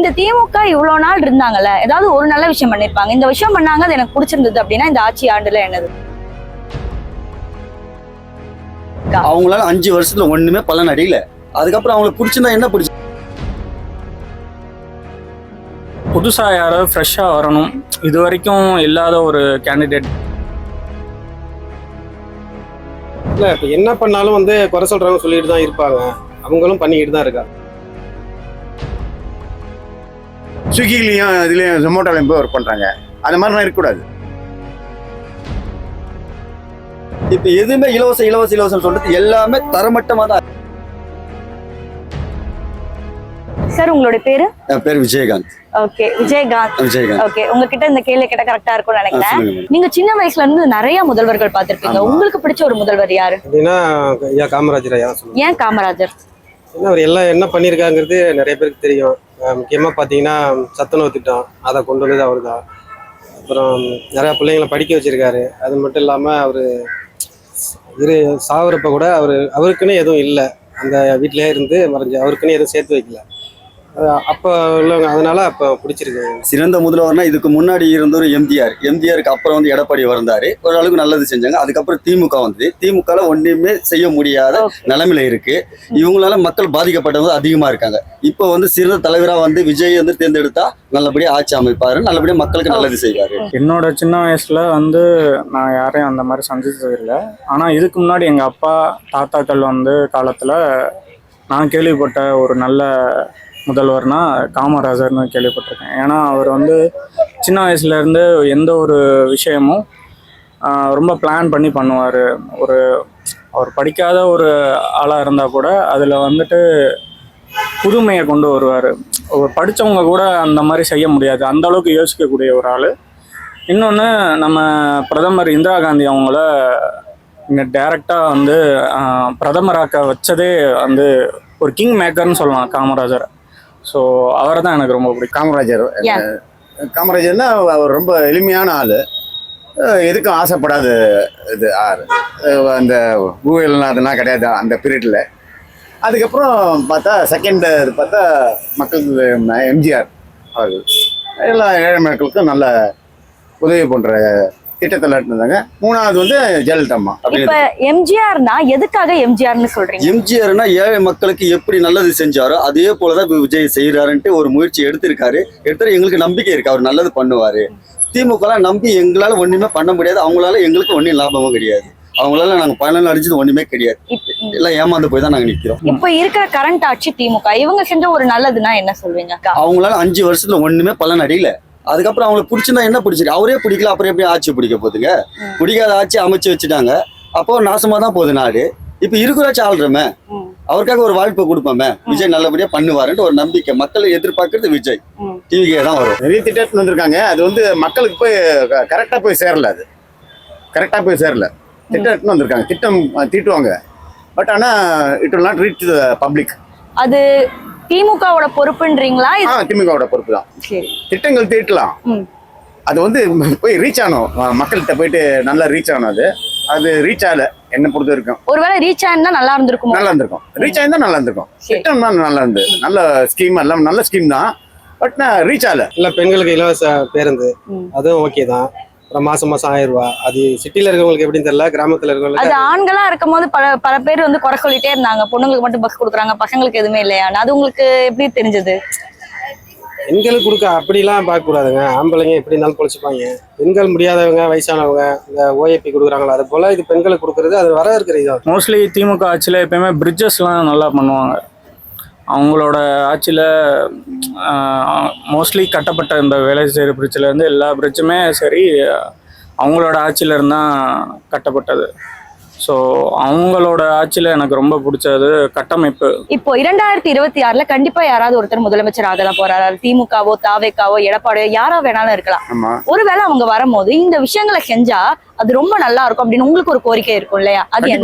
இந்த திமுக இவ்வளவு நாள் இருந்தாங்கல்ல, ஏதாவது ஒரு நல்ல விஷயம் பண்ணிருப்பாங்க, இந்த விஷயம் பண்ணாங்க அது எனக்கு பிடிச்சிருந்தது அப்படின்னா இந்த ஆட்சி ஆண்டுல என்னது? அவங்களால 5 வருஷத்துல ஒண்ணுமே பலன் அடையல. அதுக்கப்புறம் அவங்களுக்கு பிடிச்சிருந்தா என்ன பிடிச்சி? புதுசா யாராவது ஃப்ரெஷ்ஷா வரணும், இது வரைக்கும் இல்லாத ஒரு கேண்டிடேட். இல்லை, இப்போ என்ன பண்ணாலும் குறை சொல்றவங்க சொல்லிட்டு தான் இருப்பாங்க, அவங்களும் பண்ணிக்கிட்டு தான் இருக்காங்க. ஸ்விக்கிலையும் இதுலேயும் ஜொமேட்டோலையும் போய் ஒர்க் பண்ணுறாங்க. அந்த மாதிரிலாம் இருக்கக்கூடாது. இப்ப எதுவுமே இலவசம் சொல்றது எல்லாமே தரமட்டமா தான். சார் உங்களுடைய பேரு? என் பேர் விஜயகாந்த். ஓகே, விஜயகாந்த். ஓகே, உங்ககிட்ட இந்த கேள்வி கேட்ட கரெக்டா இருக்கும்னு நினைக்கிறேன். நீங்க சின்ன வயசுல இருந்து நிறைய முதல்வர்கள் பார்த்திருப்பீங்க. உங்களுக்கு பிடிச்ச ஒரு முதல்வர் யாரு? அப்படின்னா ஐயா காமராஜர் ஐயா சொல்லுங்க. ஏன் காமராஜர்? ஏன்னா அவர் எல்லாம் என்ன பண்ணியிருக்காங்கிறது நிறைய பேருக்கு தெரியும். முக்கியமாக பார்த்தீங்கன்னா சத்துணவு திட்டம் அதை கொண்டு வந்தது அவர் தான். அப்புறம் நிறையா பிள்ளைங்களை படிக்க வச்சிருக்காரு. அது மட்டும் இல்லாமல் அவர் சாகுறப்ப கூட அவருக்குன்னு எதுவும் இல்லை, அந்த வீட்டிலேயே இருந்து மறைஞ்சு அவருக்குன்னு எதுவும் சேர்த்து வைக்கல. அப்போ உள்ளவங்க அதனால அப்போ பிடிச்சிருக்கு. சிறந்த முதல்வர்னா இதுக்கு முன்னாடி இருந்தவர் எம்ஜிஆருக்கு அப்புறம் எடப்பாடி வந்தாரு, ஓரளவுக்கு நல்லது செஞ்சாங்க. அதுக்கப்புறம் திமுக வந்து திமுகல ஒன்றுமே செய்ய முடியாத நிலைமையில இருக்கு. இவங்களால மக்கள் பாதிக்கப்பட்டவங்க அதிகமா இருக்காங்க. இப்போ சிறந்த தலைவரா விஜய் தேர்ந்தெடுத்தா நல்லபடியா ஆட்சி அமைப்பாரு, நல்லபடியா மக்களுக்கு நல்லது செய்வாரு. என்னோட சின்ன வயசுல நான் யாரையும் அந்த மாதிரி சந்திச்சது இல்லை. ஆனா இதுக்கு முன்னாடி எங்க அப்பா தாத்தாக்கள் காலத்துல நான் கேள்விப்பட்ட ஒரு நல்ல முதல்வர்னா காமராஜர்னு கேள்விப்பட்டிருக்கேன். ஏன்னா அவர் சின்ன வயசுலேருந்து எந்த ஒரு விஷயமும் ரொம்ப பிளான் பண்ணி பண்ணுவார். அவர் படிக்காத ஒரு ஆளாக இருந்தால் கூட அதில் புதுமையை கொண்டு வருவார். படித்தவங்க கூட அந்த மாதிரி செய்ய முடியாது, அந்த அளவுக்கு யோசிக்கக்கூடிய ஒரு ஆள். இன்னொன்று, நம்ம பிரதமர் இந்திரா காந்தி அவங்கள இங்கே டைரெக்டாக பிரதமராக்க வச்சதே ஒரு கிங் மேக்கர்னு சொல்லலாம் காமராஜர். ஸோ அவரை தான் எனக்கு ரொம்ப பிடிக்கும். காமராஜர்னா அவர் ரொம்ப எளிமையான ஆள், எதுக்கும் ஆசைப்படாத இது ஆறு. அந்த ஊழல்லாம் அதெல்லாம் கிடையாது அந்த பீரியடில். அதுக்கப்புறம் பார்த்தா செகண்ட் பார்த்தா மக்களுக்கு எம்ஜிஆர் அவர்கள் எல்லா ஏழை மக்களுக்கும் நல்ல உதவி பண்ணுற திட்டத்தில் இருந்தாங்க. மூணாவது ஜெயலலிதா அம்மா. இப்ப எம்ஜிஆர்னா எதுக்காக எம்ஜிஆர்னு சொல்றீங்க? எம்ஜிஆர்னா ஏழை மக்களுக்கு எப்படி நல்லது செஞ்சாரோ அதே போலதான் விஜய் செய்யறாருன்ட்டு ஒரு முயற்சி எடுத்திருக்காரு. எங்களுக்கு நம்பிக்கை இருக்கு அவர் நல்லது பண்ணுவாரு. திமுகலாம் நம்பி எங்களால ஒண்ணுமே பண்ண முடியாது, அவங்களால எங்களுக்கு ஒன்றும் லாபமும் கிடையாது, அவங்களால நாங்க பலன் அடிச்சது ஒண்ணுமே கிடையாது, எல்லாம் ஏமாந்து போய் தான் நாங்க நிக்கிறோம். இப்ப இருக்கிற கரண்ட் ஆட்சி திமுக இவங்க செஞ்ச ஒரு நல்லதுன்னா என்ன சொல்வீங்க? அவங்களால 5 வருஷத்துல ஒண்ணுமே பலன் அடையல. அதுக்கப்புறம் அவங்களுக்கு பிடிச்சிருந்தா என்ன பிடிச்சிருக்கு? அவரே பிடிக்கல, அப்புறம் எப்படி ஆட்சி பிடிக்க போகுதுங்க? பிடிக்காத ஆட்சி அமைச்சு வச்சுட்டாங்க, அப்போ நாசமா தான் போகுது நாடு. இப்ப இருக்கிறாச்சு ஆள்றமே, அவருக்காக ஒரு வாய்ப்பை கொடுப்போமே, விஜய் நல்லபடியா பண்ணுவாருன்ட்டு ஒரு நம்பிக்கை. மக்களை எதிர்பார்க்கறது விஜய் டிவிக்கே தான் வரும். நிறைய திட்டத்தில் வந்திருக்காங்க, அது மக்களுக்கு போய் கரெக்டா போய் சேரல. அது கரெக்டா போய் சேரல. திட்டம் வந்திருக்காங்க, திட்டம் தீட்டுவாங்க, பட் ஆனா it will not reach the public. அது திமுகவோட பொறுப்புன்றீங்களா? திமுகவோட பொறுப்பு தான். திட்டங்கள் தீட்டலாம், அது போய் ரீச் ஆகணும், மக்கள்கிட்ட போயிட்டு நல்லா ரீச் ஆகணும். அது ரீச் ஆகல என்ன பொறுத்த வரைக்கும். ஒருவேளை ரீச் ஆயிருந்தா நல்லா இருந்திருக்கும். ரீச் ஆயிருந்தா நல்லா இருந்திருக்கும். திட்டம் தான் நல்லா இருந்து, நல்ல ஸ்கீம், எல்லாம் நல்ல ஸ்கீம் தான், பட் ரீச் ஆகல. இல்லை, பெண்களுக்கு இலவச பேருந்து அதுவும் ஓகே தான். அப்புறம் மாசம் 1000 ரூபாய். அது சிட்டில இருக்கவங்களுக்கு எப்படின்னு தெரியல, கிராமத்துல இருக்கவங்களுக்கு. அது ஆண்களா இருக்கும் போது பல பேர் குறை சொல்லிட்டே இருந்தாங்க, பொண்ணுங்களுக்கு மட்டும் பஸ் கொடுக்குறாங்க, பசங்களுக்கு எதுவுமே இல்லையா? அது உங்களுக்கு எப்படி தெரிஞ்சது? பெண்களுக்கு கொடுக்க அப்படிலாம் பார்க்க கூடாதுங்க. ஆம்பளைங்க எப்படி இருந்தாலும் பொழைச்சிப்பாங்க. பெண்கள் முடியாதவங்க, வயசானவங்க, இந்த ஓஏபி கொடுக்குறாங்களா, அது போல இது பெண்களுக்கு கொடுக்குறது அது வர இருக்கிற இது. மோஸ்ட்லி திமுக ஆட்சியில் எப்பயுமே பிரிட்ஜஸ்லாம் நல்லா பண்ணுவாங்க. அவங்களோட ஆட்சியில் மோஸ்ட்லி கட்டப்பட்ட இந்த வேலை செய்கிற பிரிட்ஜிலேருந்து எல்லா பிரிட்ஜுமே சரி அவங்களோட ஆட்சியில் இருந்தால் கட்டப்பட்டது. ஸோ அவங்களோட ஆட்சியில் எனக்கு ரொம்ப பிடிச்சது கட்டமைப்பு. இப்போ 2026 கண்டிப்பா யாராவது ஒருத்தர் முதலமைச்சர் ஆகலாம் போறாரு. திமுகவோ தாவேக்காவோ எடப்பாடியோ யாரா வேணாலும் இருக்கலாம். ஒருவேளை அவங்க வரும்போது இந்த விஷயங்களை செஞ்சா அது ரொம்ப நல்லா இருக்கும் அப்படின்னு உங்களுக்கு ஒரு கோரிக்கை இருக்கும் இல்லையா? அது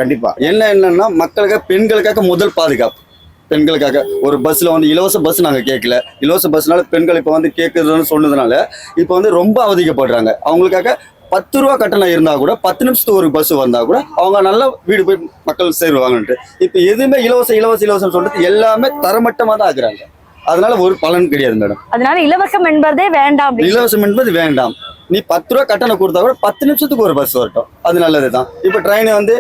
கண்டிப்பா என்னன்னா மக்களுக்காக பெண்களுக்காக முதல் பாதுகாப்பு. பெண்களுக்காக ஒரு பஸ்ல இலவச பஸ் நாங்க கேட்கல. இலவச பஸ்னால பெண்கள் இப்போ கேட்கறதுன்னு சொன்னதுனால இப்போ ரொம்ப அவதிக்கப்படுறாங்க. அவங்களுக்காக 10 ரூபா கட்டணம் இருந்தா கூட 10 நிமிஷத்துக்கு ஒரு பஸ் வந்தா கூட அவங்க நல்லா வீடு போய் மக்கள் சேருவாங்கன்ட்டு. இப்ப எதுவுமே இலவசம் சொல்றது எல்லாமே தரமட்டமா தான் ஆகுறாங்க. அதனால ஒரு பலன் கிடையாது மேடம். அதனால இலவசம் என்பதே வேண்டாம் அப்படின்னு. இலவசம் என்பது வேண்டாம். நீ 10 ரூபா கட்டணம் கொடுத்தா கூட 10 நிமிஷத்துக்கு ஒரு பஸ் வரட்டும், அது நல்லதுதான். இப்போ ட்ரெயின் வந்து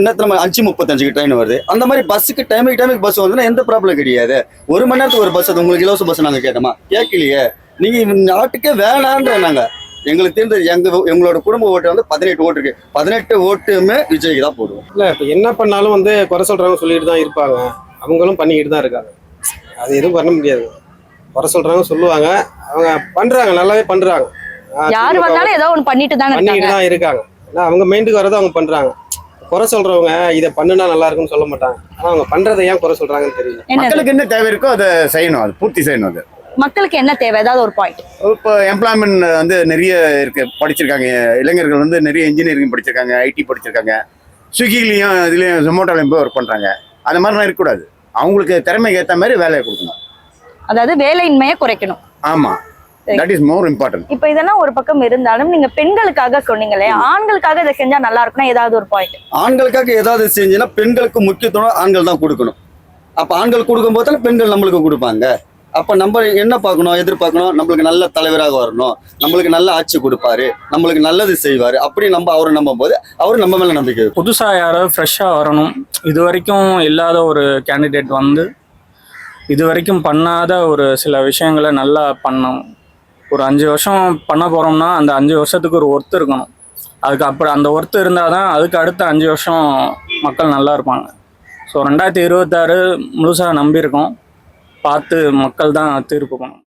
என்ன 5:35 ட்ரெயின் வருது, அந்த மாதிரி பஸ்ஸுக்கு டைமுக்கு பஸ் வந்துன்னா எந்த ப்ராப்ளம் கிடையாது. 1 மணி நேரத்துக்கு ஒரு பஸ், அது உங்களுக்கு இலவச பஸ் நாங்கள் கேட்டோமா? கேட்கலையே. நீங்க நாட்டுக்கே வேணான்ற நாங்க. எங்களுக்கு தெரிஞ்சது எங்களோட குடும்ப ஓட்டு வந்து 18 ஓட்டு இருக்கு. 18 ஓட்டுமே விஜய்க்கு தான் போடுவோம். இல்லை இப்போ என்ன பண்ணாலும் வந்து குறை சொல்கிறவங்க சொல்லிட்டு தான் இருப்பாங்க, அவங்களும் பண்ணிக்கிட்டு தான் இருக்காங்க. அது எதுவும் பண்ண முடியாது. குறை சொல்கிறவங்க சொல்லுவாங்க, அவங்க பண்ணுறாங்க, நல்லாவே பண்ணுறாங்க. யாரு வந்தாலும் ஏதோ ஒண்ணு பண்ணிட்டு தானே பண்ணிக்கிட்டு தான் இருக்காங்க. ஏன்னா அவங்க மைண்டுக்கு வரதை அவங்க பண்ணுறாங்க. குறை சொல்கிறவங்க இதை பண்ணுனா நல்லா இருக்குன்னு சொல்ல மாட்டாங்க. ஆனால் அவங்க பண்ணுறதை ஏன் குறை சொல்கிறாங்கன்னு தெரியல. மக்களுக்கு என்ன தேவை இருக்கோ அதை செய்யணும், அது பூர்த்தி செய்யணும். அது மக்களுக்கு என்ன தேவை, ஏதாவது ஒரு பாயிண்ட். இப்போ எம்ப்ளாய்மெண்ட் வந்து நிறைய இருக்கு, படிச்சிருக்காங்க இளைஞர்கள் வந்து நிறைய இன்ஜினியரிங் படிச்சிருக்காங்க, ஐடி படிச்சிருக்காங்க, ஸ்விக்கிலையும் இதுலேயும் ஜொமேட்டோலையும் போய் ஒர்க் பண்ணுறாங்க. அந்த மாதிரிலாம் இருக்கக்கூடாது. அவங்களுக்கு திறமைக்கு ஏற்ற மாதிரி வேலையை கொடுக்கணும். அதாவது வேலையின்மையை குறைக்கணும். ஆமாம், தட் இஸ் மோர் இம்பார்ட்டன்ட். இப்ப இதெல்லாம் ஒரு பக்கம் இருந்தாலும் நீங்க பெண்களுக்காக சொன்னீங்களே, ஆண்களுக்காக இதை செஞ்சா நல்லா இருக்கும்னா ஏதாவது ஒரு பாயிண்ட். ஆண்களுக்காக ஏதாவது செஞ்சுன்னா பெண்களுக்கு முக்கியத்துவம் ஆண்கள் தான் கொடுக்கணும். அப்ப ஆண்கள் கொடுக்கும் போதால பெண்கள் நம்மளுக்கு கொடுப்பாங்க. அப்ப நம்ம என்ன பார்க்கணும், எதிர்பார்க்கணும், நம்மளுக்கு நல்ல தலைவராக வரணும், நம்மளுக்கு நல்ல ஆட்சி கொடுப்பாரு, நம்மளுக்கு நல்லது செய்வாரு, அப்படி நம்ம அவரை நம்பும் போது அவரு நம்ம மேல நம்பிக்கை. புதுசாக யாராவது ஃப்ரெஷ்ஷாக வரணும், இது வரைக்கும் இல்லாத ஒரு கேண்டிடேட் வந்து இது வரைக்கும் பண்ணாத ஒரு சில விஷயங்களை நல்லா பண்ணணும். ஒரு 5 வருஷம் பண்ண போகிறோம்னா அந்த 5 வருஷத்துக்கு ஒரு ஒர்த்து இருக்கணும். அதுக்கு அப்படி அந்த ஒர்த்து இருந்தால் தான் அதுக்கு அடுத்த 5 வருஷம் மக்கள் நல்லா இருப்பாங்க. ஸோ 2026 முழுசாக நம்பியிருக்கோம். பார்த்து மக்கள் தான் தீர்ப்பு பண்ணணும்.